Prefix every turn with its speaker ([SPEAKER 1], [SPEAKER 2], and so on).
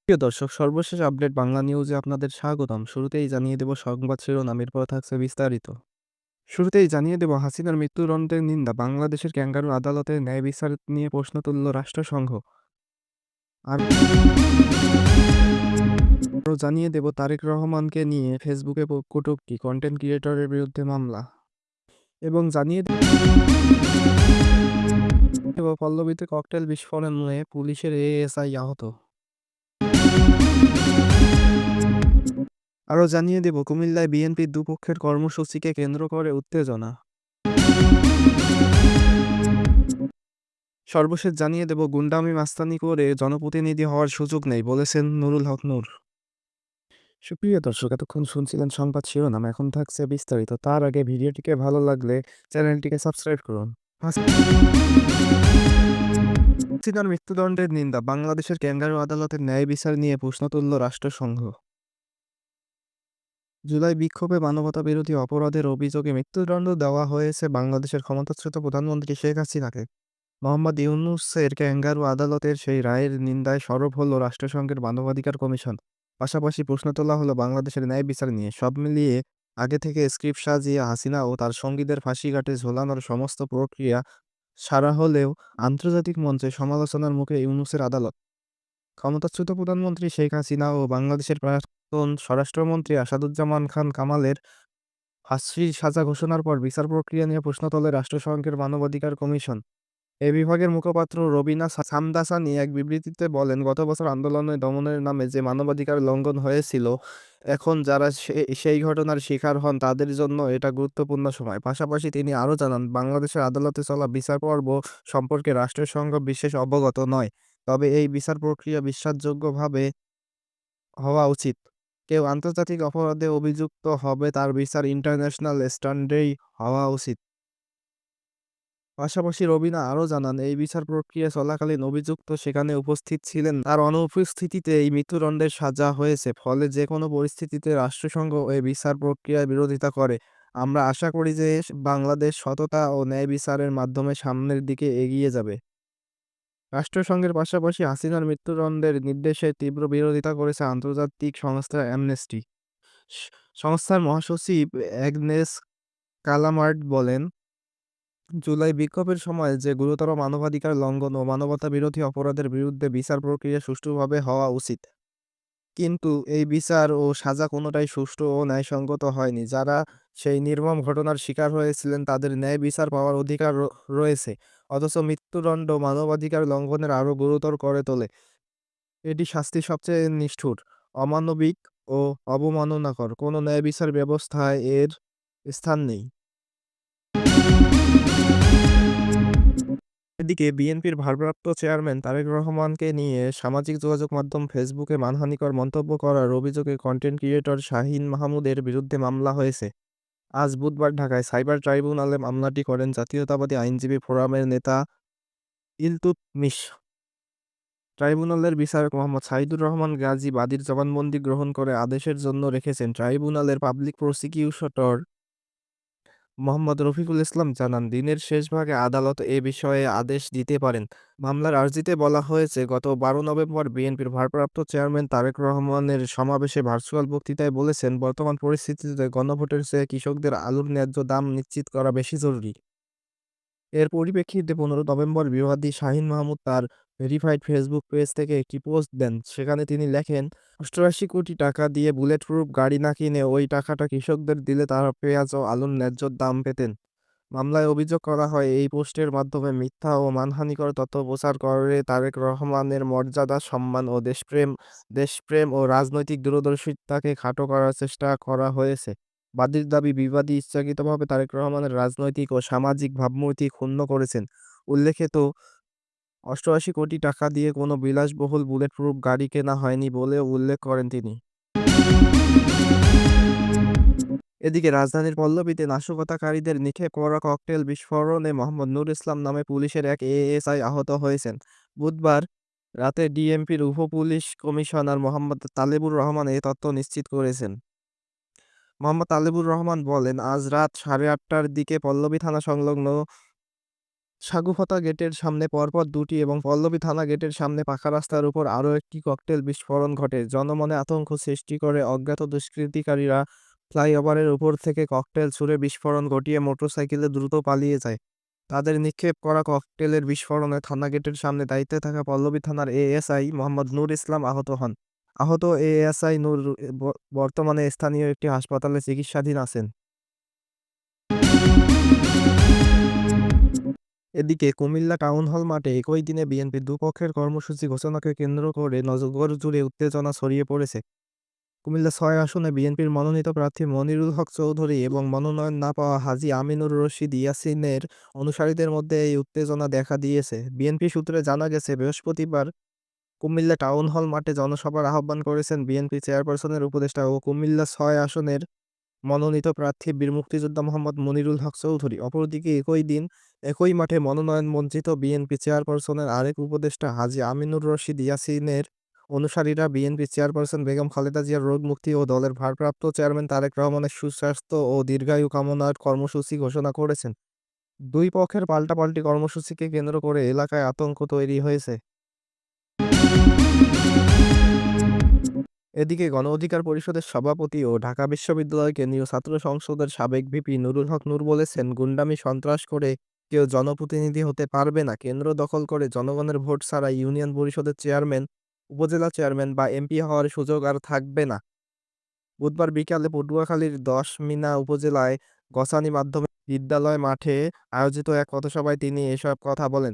[SPEAKER 1] প্রিয় দর্শক, সর্বশেষ আপডেট বাংলা নিউজে আপনাদের স্বাগতম। শুরুতেই জানিয়ে দেব সংবাদ শিরোনাম, এরপর থাকছে বিস্তারিত। শুরুতেই জানিয়ে দেব হাসিনার মৃত্যুদণ্ডের নিন্দা, বাংলাদেশের ক্যাঙ্গারু আদালতে ন্যায় বিচার নিয়ে প্রশ্ন তুলল রাষ্ট্রসংঘ। আরও জানিয়ে দেব তারেক রহমানকে নিয়ে ফেসবুকে কটূক্তি, কন্টেন্ট ক্রিয়েটরের বিরুদ্ধে মামলা। এবং জানিয়ে দেব পল্লবীতে ককটেল বিস্ফোরণে পুলিশের এএসআই আহত। আরও জানিয়ে দেব কুমিল্লায় বিএনপির দুপক্ষের কর্মসূচিকে কেন্দ্র করে উত্তেজনা। সর্বশেষ জানিয়ে দেব গুন্ডামি মাস্তানি করে জনপ্রতিনিধি হওয়ার সুযোগ নেই, বলেছেন নুরুল হক নূর। সুপ্রিয় দর্শক, এতক্ষণ শুনছিলেন সংবাদ শিরোনাম, এখন থাকছে বিস্তারিত। তার আগে ভিডিওটিকে ভালো লাগলে চ্যানেলটিকে সাবস্ক্রাইব করুন। হাসিনার মৃত্যুদণ্ডের নিন্দা, বাংলাদেশের ক্যাঙ্গারু আদালতের ন্যায় বিচার নিয়ে প্রশ্ন তুলল রাষ্ট্রসংঘ। জুলাই বিক্ষোভে মানবতা বিরোধী অপরাধের অভিযোগে মৃত্যুদণ্ড দেওয়া হয়েছে বাংলাদেশের ক্ষমতাচ্যুত প্রধানমন্ত্রী শেখ হাসিনাকে। মোহাম্মদ ইউনূসের ক্যাঙ্গারু আদালতের সেই রায়ের নিন্দায় সরব হলো রাষ্ট্রসংঘের মানবাধিকার কমিশন। পাশাপাশি প্রশ্ন তোলা হলো বাংলাদেশের ন্যায় বিচার নিয়ে। সব মিলিয়ে আগে থেকে স্ক্রিপ্ট সাজিয়ে হাসিনা ও তার সঙ্গীদের ফাঁসিঘাটে ঝোলানোর সমস্ত প্রক্রিয়া সারা হলেও আন্তর্জাতিক মঞ্চে সমালোচনার মুখে ইউনূসের আদালত। ক্ষমতাচ্যুত প্রধানমন্ত্রী শেখ হাসিনা ও বাংলাদেশের প্রাক্তন স্বরাষ্ট্রমন্ত্রী আসাদুজ্জামান খান কামালের ফাঁসির সাজা ঘোষণার পর বিচার প্রক্রিয়া নিয়ে প্রশ্ন তোলে রাষ্ট্রসংঘের মানবাধিকার কমিশন। এ বিভাগের মুখপাত্র রবিনা সামদাসানি এক বিবৃতিতে বলেন, গত বছর আন্দোলনে দমনের নামে যে মানবাধিকার লঙ্ঘন হয়েছিল, এখন যারা সেই ঘটনার শিকার হন তাদের জন্য এটা গুরুত্বপূর্ণ সময়। পাশাপাশি তিনি আরও জানান, বাংলাদেশের আদালতে চলা বিচার পর্ব সম্পর্কে রাষ্ট্রসংঘ বিশেষ অবগত নয়, তবে এই বিচার প্রক্রিয়া বিশ্বাসযোগ্যভাবে হওয়া উচিত। কেউ আন্তর্জাতিক অপরাধে অভিযুক্ত হবে, তার বিচার ইন্টারন্যাশনাল স্ট্যান্ডার্ডেই হওয়া উচিত। পাশাপাশি রবিনা আরও জানান, এই বিচার প্রক্রিয়া চলাকালীন অভিযুক্ত সেখানে উপস্থিত ছিলেন, তার অনুপস্থিতিতে এই মৃত্যুদণ্ডের সাজা হয়েছে। ফলে যে কোনো পরিস্থিতিতে রাষ্ট্রসংঘ এই বিচার প্রক্রিয়ার বিরোধিতা করে। আমরা আশা করি যে বাংলাদেশ সততা ও ন্যায় বিচারের মাধ্যমে সামনের দিকে এগিয়ে যাবে। রাষ্ট্রসংঘের পাশাপাশি হাসিনার মৃত্যুদণ্ডের নির্দেশের তীব্র বিরোধিতা করেছে আন্তর্জাতিক সংস্থা অ্যামনেস্টি। সংস্থার মহাসচিব অ্যাগনেস কালামার্ড বলেন, জুলাই বিক্ষোভের সময় যে গুরুতর মানবাধিকার লঙ্ঘন ও মানবতা বিরোধী অপরাধের বিরুদ্ধে বিচার প্রক্রিয়া সুষ্ঠুভাবে হওয়া উচিত। কিন্তু এই বিচার ও সাজা কোনোটাই সুষ্ঠু ও ন্যায়সঙ্গত হয়নি। যারা সেই নির্মম ঘটনার শিকার হয়েছিলেন তাদের ন্যায় বিচার পাওয়ার অধিকার রয়েছে, অথচ মৃত্যুদণ্ড মানবাধিকার লঙ্ঘনের আরও গুরুতর করে তোলে। এটি শাস্তি সবচেয়ে নিষ্ঠুর, অমানবিক ও অবমাননাকর। কোনো ন্যায় বিচার ব্যবস্থায় এর স্থান নেই। এদিকে বিএনপির ভারপ্রাপ্ত চেয়ারম্যান তারেক রহমানকে নিয়ে সামাজিক যোগাযোগ মাধ্যম ফেসবুকে মানহানিকর মন্তব্য করার অভিযোগে কন্টেন্ট ক্রিয়েটর শাহীন মাহমুদের বিরুদ্ধে মামলা হয়েছে। আজ বুধবার ঢাকায় সাইবার ট্রাইব্যুনালে মামলাটি করেন জাতীয়তাবাদী আইনজীবী ফোরামের নেতা ইলতুৎমিশ। ট্রাইব্যুনালের বিচারক মোহাম্মদ সাইদুর রহমান গাজী বাদীর জবানবন্দি গ্রহণ করে আদেশের জন্য রেখেছেন। ট্রাইব্যুনালের পাবলিক প্রসিকিউটর মোহাম্মদ রফিকুল ইসলাম জানান, দিনের শেষভাগে আদালত এ বিষয়ে আদেশ দিতে পারেন। মামলার আর্জিতে বলা হয়েছে, গত ১২ নভেম্বর বিএনপির ভারপ্রাপ্ত চেয়ারম্যান তারেক রহমানের সমাবেশে ভার্চুয়াল বক্তৃতায় বলেছেন, বর্তমান পরিস্থিতিতে গণভোটের চেয়ে কৃষকদের আলুর ন্যায্য দাম নিশ্চিত করা বেশি জরুরি। এর পরিপ্রেক্ষিতে ১৫ নভেম্বর বিবাদী শাহীন মাহমুদ তার ভেরিফাইড ফেসবুক পেজ থেকে একটি পোস্ট দেন। সেখানে তিনি লেখেন, ৮৮ কোটি টাকা দিয়ে বুলেট প্রুফ গাড়ি না কিনে ওই টাকাটা কৃষকদের দিলে তারা পেঁয়াজ ও আলুর ন্যায্য দাম পেতেন। মামলায় অভিযোগ করা হয়, এই পোস্টের মাধ্যমে মিথ্যা ও মানহানিকর তথ্য প্রচার করে তারেক রহমানের মর্যাদা, সম্মান ও দেশপ্রেম ও রাজনৈতিক দূরদর্শিতাকে খাটো করার চেষ্টা করা হয়েছে। বাদীর দাবি, বিবাদী ইচ্ছাকৃতভাবে তারেক রহমানের রাজনৈতিক ও সামাজিক ভাবমূর্তি ক্ষুণ্ণ করেছেন। উল্লেখিত ৮৮ কোটি টাকা দিয়ে কোনো বিলাসবহুল বুলেট প্রুফ গাড়ি কেনা হয়নি বলেও উল্লেখ করেন তিনি। এদিকে রাজধানীর পল্লবীতে নাশকতাকারীদের নিক্ষেপ করা ককটেল বিস্ফোরণে মোহাম্মদ নূর ইসলাম নামে পুলিশের এক এএসআই আহত হয়েছেন। বুধবার রাতে ডিএমপির উপ-পুলিশ কমিশনার মোহাম্মদ তালেবুর রহমান এ তথ্য নিশ্চিত করেছেন। মোহাম্মদ তালেবুর রহমান বলেন, আজ রাত ৮:৩০টার দিকে পল্লবী থানা সংলগ্ন সাগুফতা গেটের সামনে পরপর দুটি এবং পল্লবী থানা গেটের সামনে পাকা রাস্তার উপর আরও একটি ককটেল বিস্ফোরণ ঘটে। জনমনে আতঙ্ক সৃষ্টি করে অজ্ঞাত দুষ্কৃতিকারীরা ফ্লাইওভারের উপর থেকে ককটেল ছুড়ে বিস্ফোরণ ঘটিয়ে মোটরসাইকেলে দ্রুত পালিয়ে যায়। তাদের নিক্ষেপ করা ককটেলের বিস্ফোরণে থানা গেটের সামনে দায়িত্বে থাকা পল্লবী থানার এএসআই মোহাম্মদ নূর ইসলাম আহত হন। আহত এএসআই নূর বর্তমানে স্থানীয় একটি হাসপাতালে চিকিৎসাধীন আছেন। এদিকে কুমিল্লা টাউন হল মাঠে একই দিনে বিএনপির দুপক্ষের কর্মসূচি ঘোষণাকে কেন্দ্র করে নগর জুড়ে উত্তেজনা ছড়িয়ে পড়েছে। কুমিল্লা ৬ আসনে বিএনপির মনোনীত প্রার্থী মনিরুল হক চৌধুরী এবং মনোনয়ন না পাওয়া হাজী আমিনুর রশিদ ইয়াসিনের অনুসারীদের মধ্যে এই উত্তেজনা দেখা দিয়েছে। বিএনপি সূত্রে জানা গেছে, বৃহস্পতিবার কুমিল্লা টাউন হল মাঠে জনসভার আহ্বান করেছেন বিএনপি চেয়ারপারসনের উপদেষ্টা ও কুমিল্লা ৬ আসনের মনোনীত প্রার্থী বীর মুক্তিযোদ্ধা মোহাম্মদ মনিরুল হক চৌধুরী। অপরদিকে একই দিন একই মাঠে মনোনয়ন বঞ্চিত বিএনপি চেয়ারপারসনের আরেক উপদেষ্টা হাজী আমিনুর রশিদ ইয়াসিনের অনুসারীরা বিএনপি চেয়ারপারসন বেগম খালেদা জিয়ার রোগ মুক্তি ও দলের ভারপ্রাপ্ত চেয়ারম্যান তারেক রহমানের সুস্বাস্থ্য ও দীর্ঘায়ু কামনার কর্মসূচি ঘোষণা করেছেন। দুই পক্ষের পাল্টাপাল্টি কর্মসূচিকে কেন্দ্র করে এলাকায় আতঙ্ক তৈরি হয়েছে। এদিকে গণ অধিকার পরিষদের সভাপতি ও ঢাকা বিশ্ববিদ্যালয় কেন্দ্রীয় ছাত্র সংসদের সাবেক ভিপি নুরুল হক নূর বলেছেন, গুন্ডামি সন্ত্রাস করে কেউ জনপ্রতিনিধি হতে পারবে না। কেন্দ্র দখল করে জনগণের ভোট ছাড়া ইউনিয়ন পরিষদের চেয়ারম্যান, উপজেলা চেয়ারম্যান বা এমপি হওয়ার সুযোগ আর থাকবে না। বুধবার বিকালে পটুয়াখালীর দশমিনা উপজেলায় গসানী মাধ্যমিক বিদ্যালয় মাঠে আয়োজিত এক পথসভায় তিনি এসব কথা বলেন।